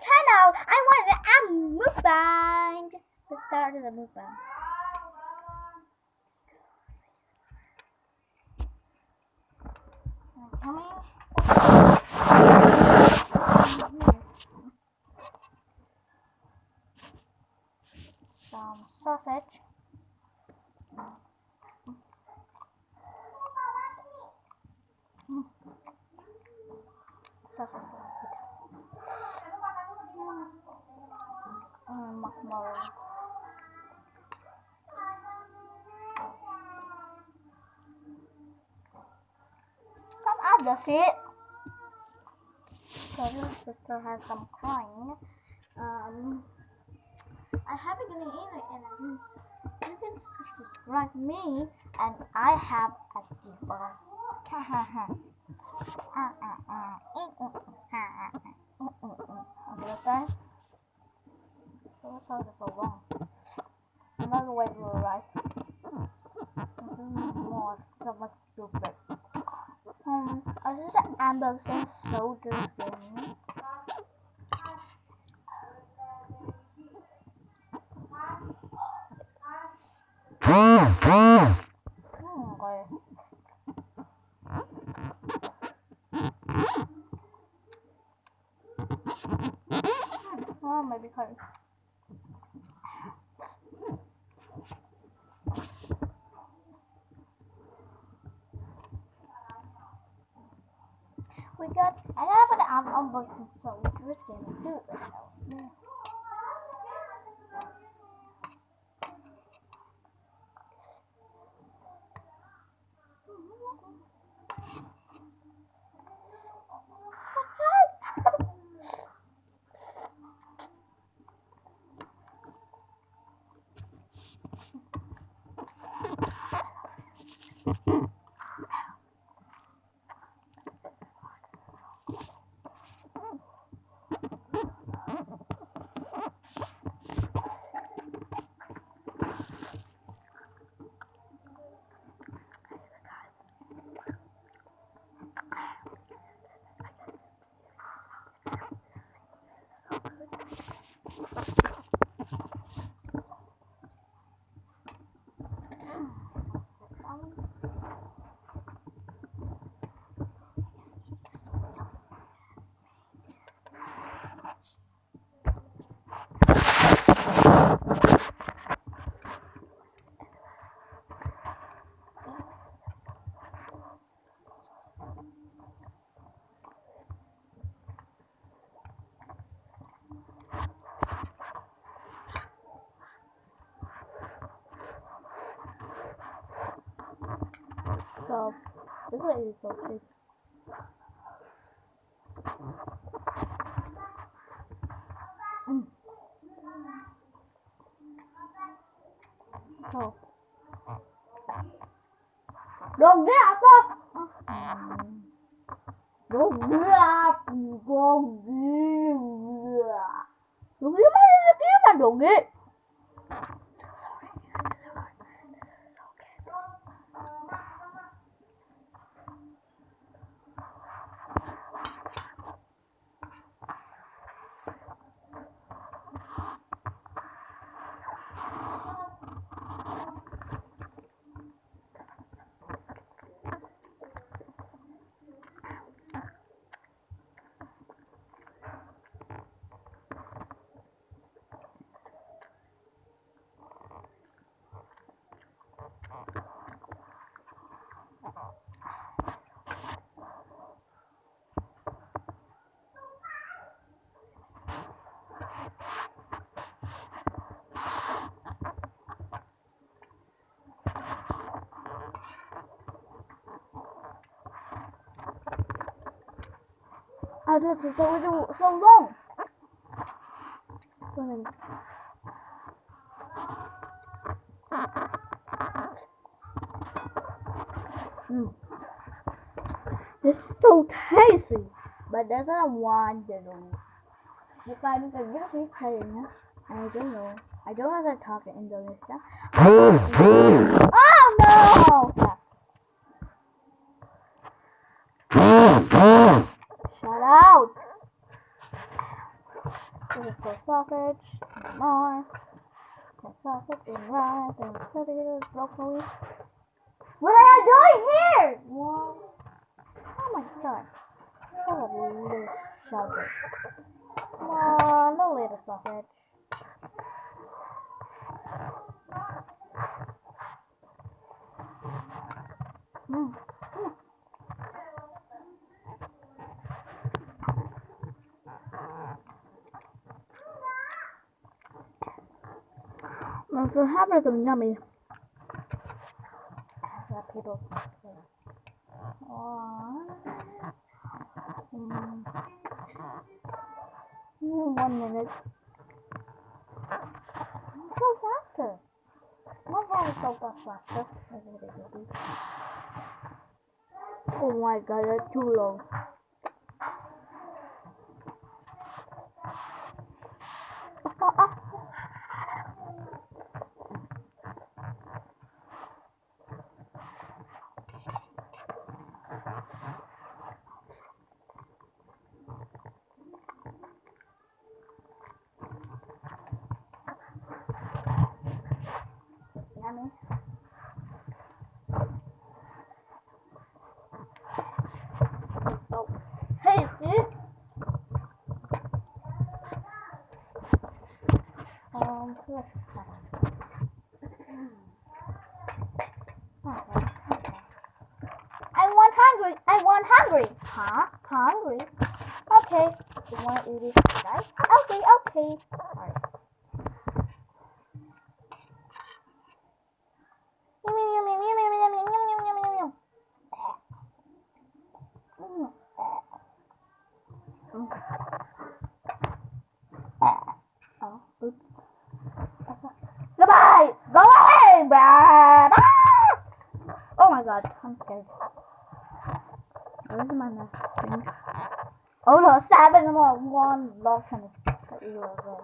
channel. I wanted a mukbang. Let's start the mukbang. Some sausage. Sausage. Marshmallow. Kan ada sih. Sorry, sister has some crying. I haven't gonna eat it, and you can subscribe me, and I have a giver. Understand? So that's so long. Another way to write. More so much stupid. I just unboxing soldiers game. Okay. Oh, maybe because we got another unboxing soldiers game too. So this is so tasty. So don't get up. Don't get up. Don't get. Don't get. I thought this was so long. This is so tasty, but that's not one bukan kerja sih kayaknya. I don't know. I don't know how to talk in Indonesia. Oh no! Shut out! Let's put sausage, more. Put sausage and rice and potatoes, broccoli. What are you doing here? What? Oh my god. Oh, little sausage. Come on, no little sausage. I'm so happy it's yummy. People. One minute. So faster. My hair is so faster. Oh my god, that's too low. Yummy. So tasty. I want hungry. Huh? Hungry? Okay. You want to eat it, guys? Okay. Alright. Oh, oops. Goodbye! Go away! Oh my god, I'm scared. Where's my next thing? Oh no, 7 more. 1 lock and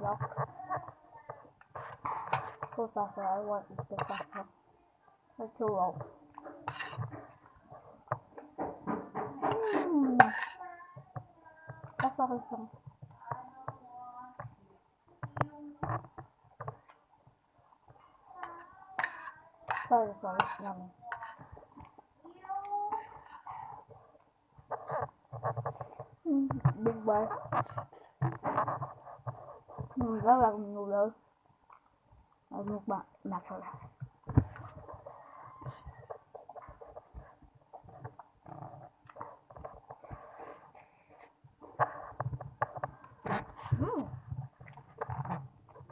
lock. Go faster, I want to go faster. It's too low. That's awesome. Sorry, yummy. Big bite. Rất là nhiều lớn. Một bạn đặt rồi.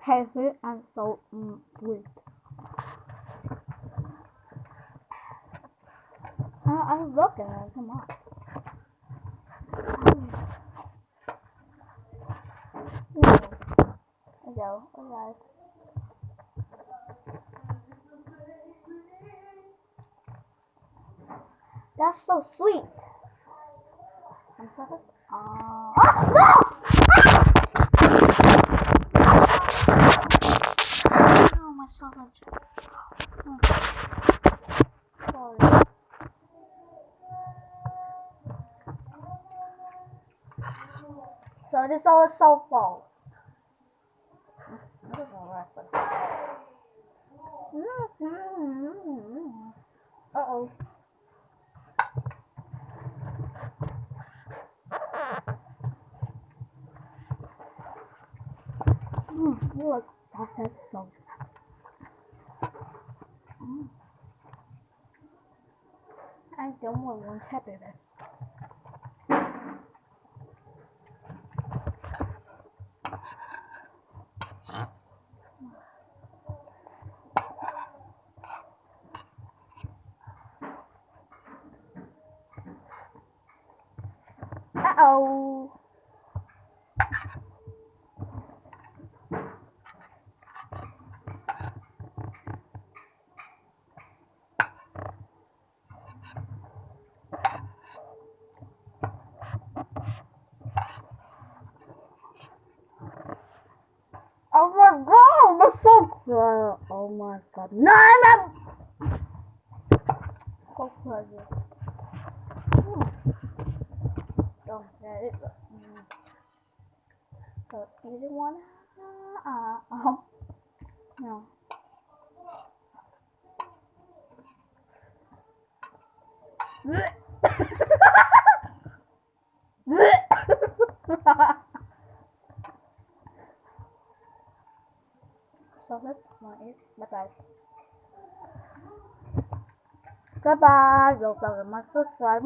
Healthy and so sweet. I'm looking at it, come on. There we go, alright. That's so sweet. I'm sorry. No! Oh, my sausage. Sorry. So this all is so full. Uh-oh. Look, that's so. I don't want one happy then. Uh-oh. Oh my god, that's so good. Oh my god. No, I'm so crazy. Don't get it. So you didn't want no. So let's eat. Bye-bye. Goodbye. Don't forget to subscribe.